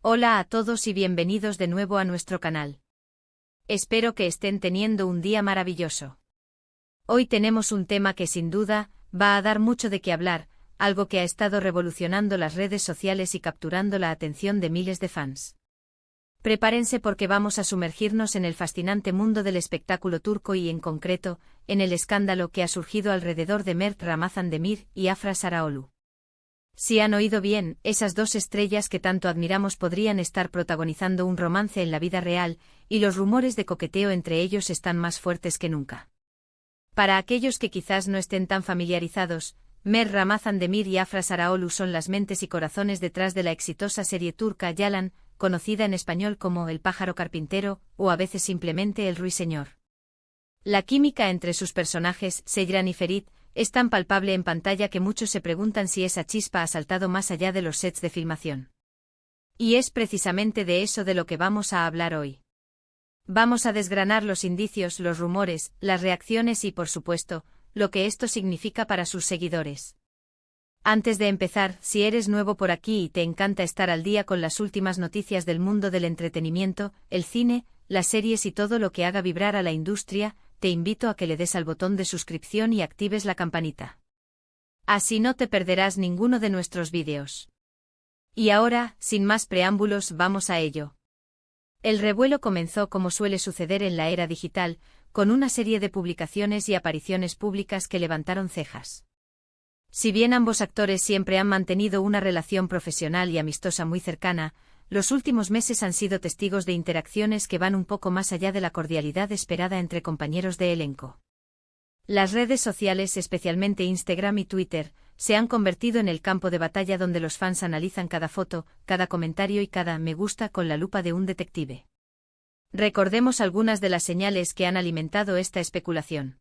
Hola a todos y bienvenidos de nuevo a nuestro canal. Espero que estén teniendo un día maravilloso. Hoy tenemos un tema que sin duda va a dar mucho de qué hablar, algo que ha estado revolucionando las redes sociales y capturando la atención de miles de fans. Prepárense porque vamos a sumergirnos en el fascinante mundo del espectáculo turco y en concreto, en el escándalo que ha surgido alrededor de Mert Ramazan Demir y Afra Sarıoğlu. Si han oído bien, esas dos estrellas que tanto admiramos podrían estar protagonizando un romance en la vida real, y los rumores de coqueteo entre ellos están más fuertes que nunca. Para aquellos que quizás no estén tan familiarizados, Mert Ramazan Demir y Afra Sarıoğlu son las mentes y corazones detrás de la exitosa serie turca Yalan, conocida en español como El pájaro carpintero, o a veces simplemente El ruiseñor. La química entre sus personajes, Seyran y Ferit, es tan palpable en pantalla que muchos se preguntan si esa chispa ha saltado más allá de los sets de filmación. Y es precisamente de eso de lo que vamos a hablar hoy. Vamos a desgranar los indicios, los rumores, las reacciones y, por supuesto, lo que esto significa para sus seguidores. Antes de empezar, si eres nuevo por aquí y te encanta estar al día con las últimas noticias del mundo del entretenimiento, el cine, las series y todo lo que haga vibrar a la industria, te invito a que le des al botón de suscripción y actives la campanita. Así no te perderás ninguno de nuestros vídeos. Y ahora, sin más preámbulos, vamos a ello. El revuelo comenzó como suele suceder en la era digital, con una serie de publicaciones y apariciones públicas que levantaron cejas. Si bien ambos actores siempre han mantenido una relación profesional y amistosa muy cercana, los últimos meses han sido testigos de interacciones que van un poco más allá de la cordialidad esperada entre compañeros de elenco. Las redes sociales, especialmente Instagram y Twitter, se han convertido en el campo de batalla donde los fans analizan cada foto, cada comentario y cada me gusta con la lupa de un detective. Recordemos algunas de las señales que han alimentado esta especulación.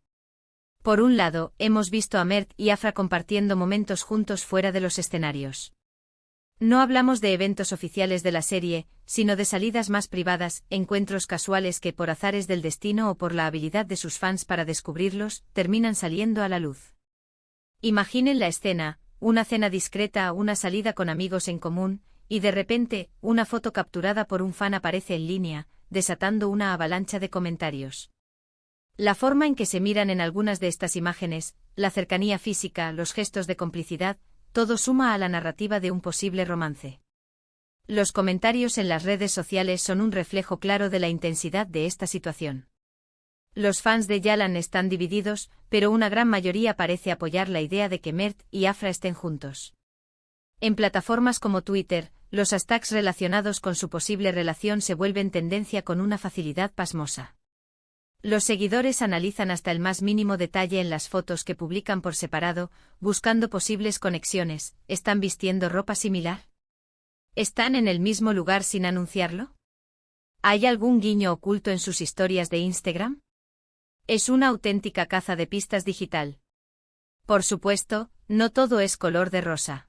Por un lado, hemos visto a Mert y Afra compartiendo momentos juntos fuera de los escenarios. No hablamos de eventos oficiales de la serie, sino de salidas más privadas, encuentros casuales que por azares del destino o por la habilidad de sus fans para descubrirlos, terminan saliendo a la luz. Imaginen la escena, una cena discreta o una salida con amigos en común, y de repente, una foto capturada por un fan aparece en línea, desatando una avalancha de comentarios. La forma en que se miran en algunas de estas imágenes, la cercanía física, los gestos de complicidad, todo suma a la narrativa de un posible romance. Los comentarios en las redes sociales son un reflejo claro de la intensidad de esta situación. Los fans de Yalan están divididos, pero una gran mayoría parece apoyar la idea de que Mert y Afra estén juntos. En plataformas como Twitter, los hashtags relacionados con su posible relación se vuelven tendencia con una facilidad pasmosa. Los seguidores analizan hasta el más mínimo detalle en las fotos que publican por separado, buscando posibles conexiones. ¿Están vistiendo ropa similar? ¿Están en el mismo lugar sin anunciarlo? ¿Hay algún guiño oculto en sus historias de Instagram? Es una auténtica caza de pistas digital. Por supuesto, no todo es color de rosa.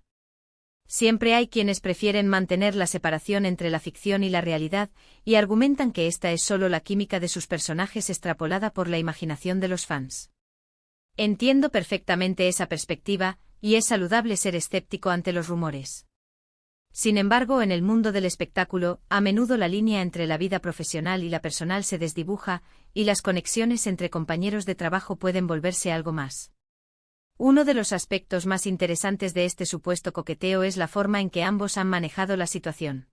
Siempre hay quienes prefieren mantener la separación entre la ficción y la realidad, y argumentan que esta es solo la química de sus personajes extrapolada por la imaginación de los fans. Entiendo perfectamente esa perspectiva, y es saludable ser escéptico ante los rumores. Sin embargo, en el mundo del espectáculo, a menudo la línea entre la vida profesional y la personal se desdibuja, y las conexiones entre compañeros de trabajo pueden volverse algo más. Uno de los aspectos más interesantes de este supuesto coqueteo es la forma en que ambos han manejado la situación.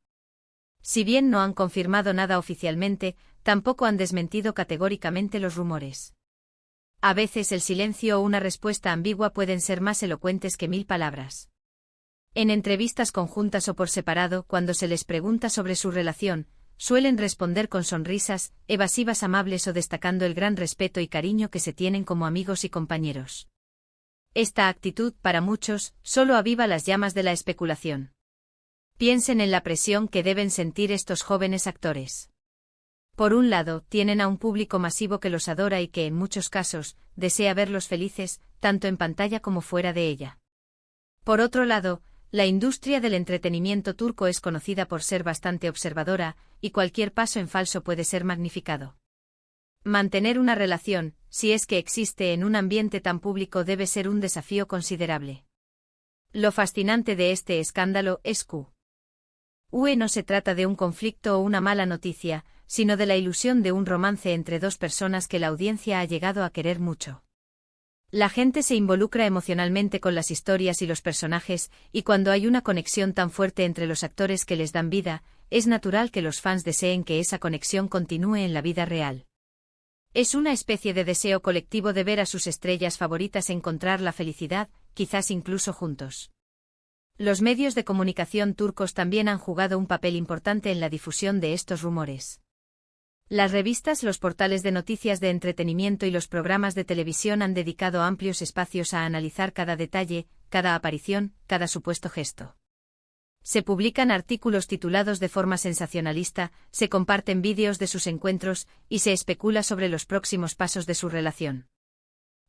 Si bien no han confirmado nada oficialmente, tampoco han desmentido categóricamente los rumores. A veces el silencio o una respuesta ambigua pueden ser más elocuentes que 1000 palabras. En entrevistas conjuntas o por separado, cuando se les pregunta sobre su relación, suelen responder con sonrisas, evasivas amables o destacando el gran respeto y cariño que se tienen como amigos y compañeros. Esta actitud, para muchos, solo aviva las llamas de la especulación. Piensen en la presión que deben sentir estos jóvenes actores. Por un lado, tienen a un público masivo que los adora y que, en muchos casos, desea verlos felices, tanto en pantalla como fuera de ella. Por otro lado, la industria del entretenimiento turco es conocida por ser bastante observadora, y cualquier paso en falso puede ser magnificado. Mantener una relación, si es que existe en un ambiente tan público, debe ser un desafío considerable. Lo fascinante de este escándalo es que No se trata de un conflicto o una mala noticia, sino de la ilusión de un romance entre dos personas que la audiencia ha llegado a querer mucho. La gente se involucra emocionalmente con las historias y los personajes, y cuando hay una conexión tan fuerte entre los actores que les dan vida, es natural que los fans deseen que esa conexión continúe en la vida real. Es una especie de deseo colectivo de ver a sus estrellas favoritas encontrar la felicidad, quizás incluso juntos. Los medios de comunicación turcos también han jugado un papel importante en la difusión de estos rumores. Las revistas, los portales de noticias de entretenimiento y los programas de televisión han dedicado amplios espacios a analizar cada detalle, cada aparición, cada supuesto gesto. Se publican artículos titulados de forma sensacionalista, se comparten vídeos de sus encuentros, y se especula sobre los próximos pasos de su relación.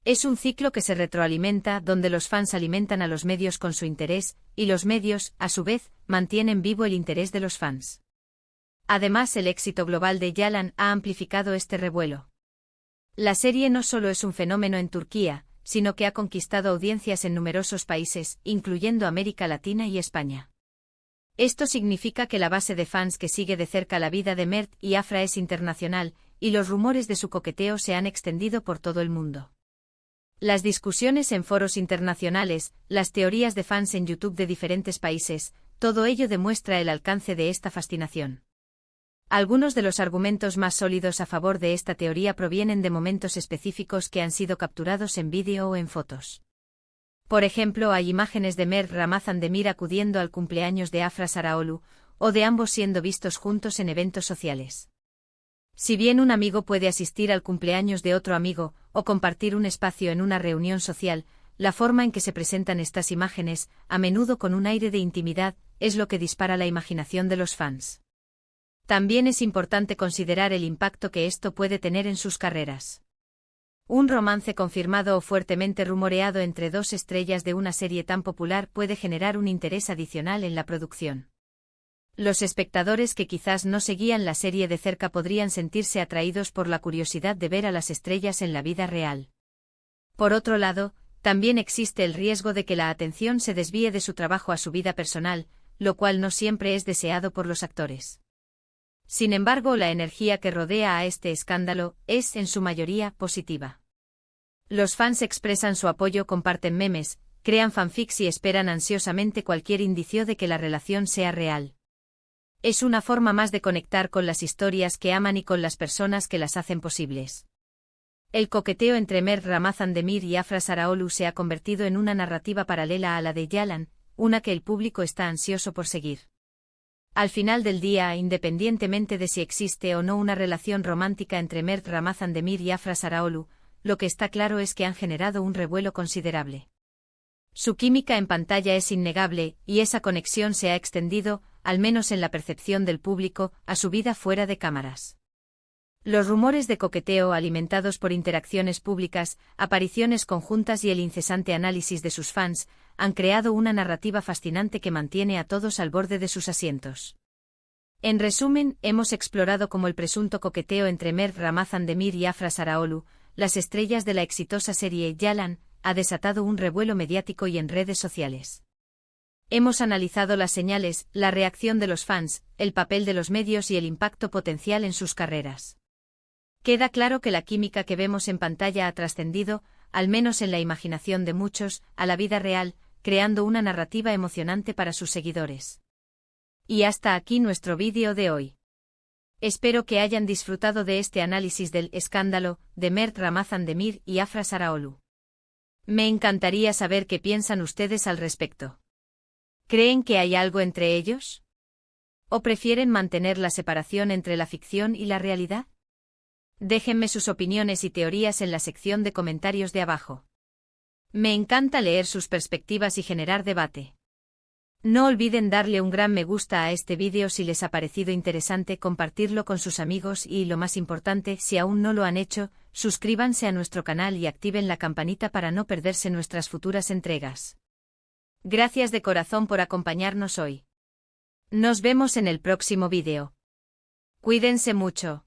Es un ciclo que se retroalimenta, donde los fans alimentan a los medios con su interés, y los medios, a su vez, mantienen vivo el interés de los fans. Además, el éxito global de Yalan ha amplificado este revuelo. La serie no solo es un fenómeno en Turquía, sino que ha conquistado audiencias en numerosos países, incluyendo América Latina y España. Esto significa que la base de fans que sigue de cerca la vida de Mert y Afra es internacional, y los rumores de su coqueteo se han extendido por todo el mundo. Las discusiones en foros internacionales, las teorías de fans en YouTube de diferentes países, todo ello demuestra el alcance de esta fascinación. Algunos de los argumentos más sólidos a favor de esta teoría provienen de momentos específicos que han sido capturados en vídeo o en fotos. Por ejemplo, hay imágenes de Mert Ramazan Demir acudiendo al cumpleaños de Afra Saraoglu, o de ambos siendo vistos juntos en eventos sociales. Si bien un amigo puede asistir al cumpleaños de otro amigo, o compartir un espacio en una reunión social, la forma en que se presentan estas imágenes, a menudo con un aire de intimidad, es lo que dispara la imaginación de los fans. También es importante considerar el impacto que esto puede tener en sus carreras. Un romance confirmado o fuertemente rumoreado entre dos estrellas de una serie tan popular puede generar un interés adicional en la producción. Los espectadores que quizás no seguían la serie de cerca podrían sentirse atraídos por la curiosidad de ver a las estrellas en la vida real. Por otro lado, también existe el riesgo de que la atención se desvíe de su trabajo a su vida personal, lo cual no siempre es deseado por los actores. Sin embargo, la energía que rodea a este escándalo es, en su mayoría, positiva. Los fans expresan su apoyo, comparten memes, crean fanfics y esperan ansiosamente cualquier indicio de que la relación sea real. Es una forma más de conectar con las historias que aman y con las personas que las hacen posibles. El coqueteo entre Mert Ramazan Demir y Afra Saraoglu se ha convertido en una narrativa paralela a la de Yalan, una que el público está ansioso por seguir. Al final del día, independientemente de si existe o no una relación romántica entre Mert Ramazan Demir y Afra Saraoglu, lo que está claro es que han generado un revuelo considerable. Su química en pantalla es innegable, y esa conexión se ha extendido, al menos en la percepción del público, a su vida fuera de cámaras. Los rumores de coqueteo alimentados por interacciones públicas, apariciones conjuntas y el incesante análisis de sus fans, han creado una narrativa fascinante que mantiene a todos al borde de sus asientos. En resumen, hemos explorado cómo el presunto coqueteo entre Mert Ramazan Demir y Afra Saraoglu, las estrellas de la exitosa serie Yalan, ha desatado un revuelo mediático y en redes sociales. Hemos analizado las señales, la reacción de los fans, el papel de los medios y el impacto potencial en sus carreras. Queda claro que la química que vemos en pantalla ha trascendido, al menos en la imaginación de muchos, a la vida real, creando una narrativa emocionante para sus seguidores. Y hasta aquí nuestro vídeo de hoy. Espero que hayan disfrutado de este análisis del escándalo de Mert Ramazan Demir y Afra Saraoglu. Me encantaría saber qué piensan ustedes al respecto. ¿Creen que hay algo entre ellos? ¿O prefieren mantener la separación entre la ficción y la realidad? Déjenme sus opiniones y teorías en la sección de comentarios de abajo. Me encanta leer sus perspectivas y generar debate. No olviden darle un gran me gusta a este vídeo si les ha parecido interesante, compartirlo con sus amigos y, lo más importante, si aún no lo han hecho, suscríbanse a nuestro canal y activen la campanita para no perderse nuestras futuras entregas. Gracias de corazón por acompañarnos hoy. Nos vemos en el próximo vídeo. Cuídense mucho.